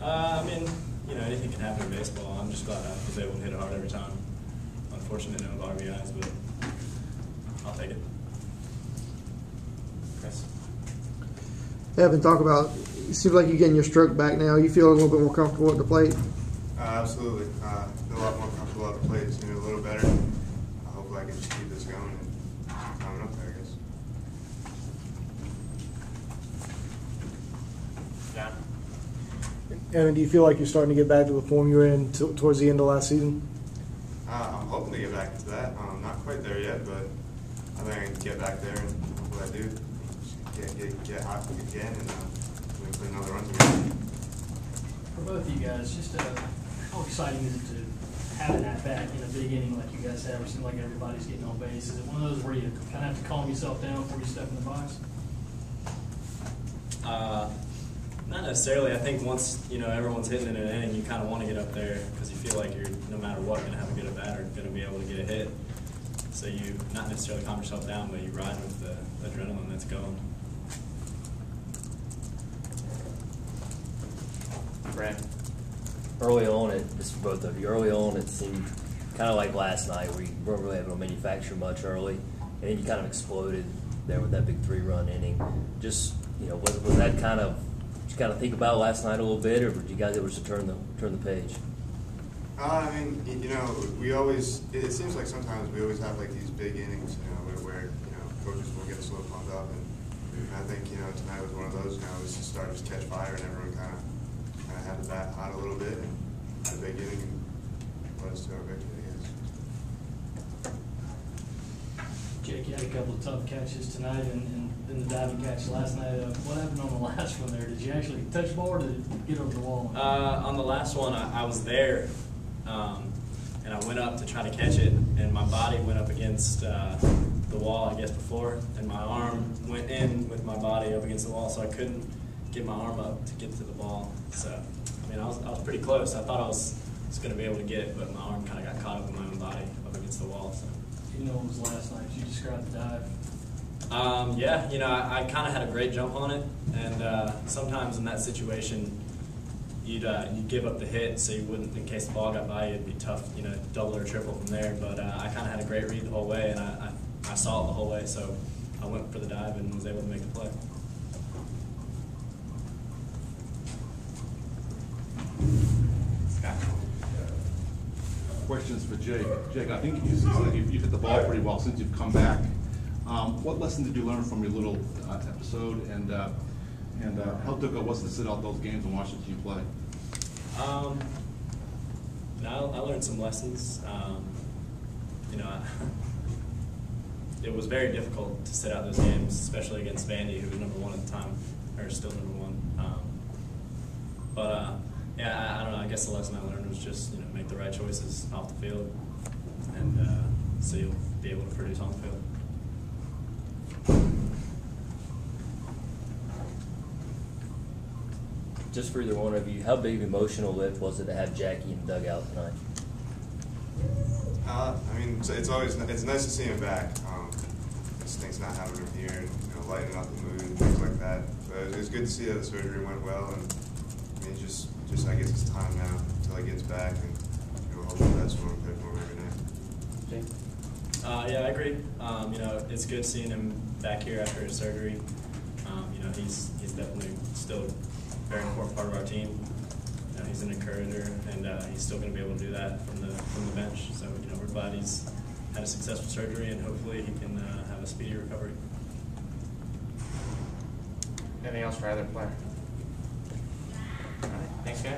I mean, anything can happen in baseball. I'm just glad I was able to hit it hard every time. Unfortunate no RBIs, but I'll take it. Chris? Evan, talk about, it seems like you're getting your stroke back now. You feel a little bit more comfortable at the plate? Absolutely. I feel a lot more comfortable at the plate. It's a little better. Hopefully I can just keep this going and keep coming up there, I guess. Yeah. Evan, do you feel like you're starting to get back to the form you were in towards the end of last season? I'm hoping to get back to that. Not quite there yet, but I think I can get back there, and hopefully I do. Just get hot again and put another run together. For both of you guys, just how exciting is it to have that back in a big inning like you guys have? It seems like everybody's getting on base. Is it one of those where you kind of have to calm yourself down before you step in the box? Not necessarily. I think once everyone's hitting in an inning, you kind of want to get up there because you feel like you're, no matter what, going to have a good at bat or going to be able to get a hit. So you not necessarily calm yourself down, but you ride with the adrenaline that's going. Brad? Early on, this for both of you. Early on, it seemed kind of like last night, where you weren't really able to manufacture much early, and then you kind of exploded there with that big 3-run inning. Just was that kind of, did you kind of think about last night a little bit, or were you guys able to turn the page? I mean, we always. It seems like sometimes we always have like these big innings, where coaches will get us a little pumped up, and I think tonight was one of those. It was just starting to catch fire, and everyone kind of had the bat hot a little bit, and had a big inning, and led us to our victory, I guess. Jake, you had a couple of tough catches tonight, and then the diving catch last night. What happened on the last one there? Did you actually touch the ball, or did it get over the wall? On the last one, I was there, and I went up to try to catch it, and my body went up against the wall, I guess, before, and my arm went in with my body up against the wall, so I couldn't get my arm up to get to the ball. So, I mean, I was pretty close. I thought I was going to be able to get it, but my arm kind of got caught up in my own body up against the wall. So. It was last night. Could you describe the dive? Yeah, I kind of had a great jump on it, and sometimes in that situation, you'd give up the hit, so you wouldn't, in case the ball got by you, it'd be tough, double or triple from there. But I kind of had a great read the whole way, and I saw it the whole way, so I went for the dive and was able to make the play. Questions for Jake. Jake, I think you've hit the ball pretty well since you've come back. What lesson did you learn from your little episode, and how difficult was it to sit out those games and watch the team play? I learned some lessons. It was very difficult to sit out those games, especially against Vandy, who was #1 at the time, or still #1. Yeah, I don't know. I guess the lesson I learned was just make the right choices off the field, and so you'll be able to produce on the field. Just for either one of you, how big of an emotional lift was it to have Jackie in the dugout tonight? I mean, it's nice to see him back. Just things not having him here, and lightening up the mood and things like that. But it was good to see that the surgery went well, and I mean, just I guess it's time now until he gets back, and hopefully that's what we'll play for him every night. Yeah, I agree. It's good seeing him back here after his surgery. He's definitely still a very important part of our team. He's an encourager, and he's still going to be able to do that from the bench. So we're glad he's had a successful surgery, and hopefully he can have a speedy recovery. Anything else for either player? All right, thanks, guys.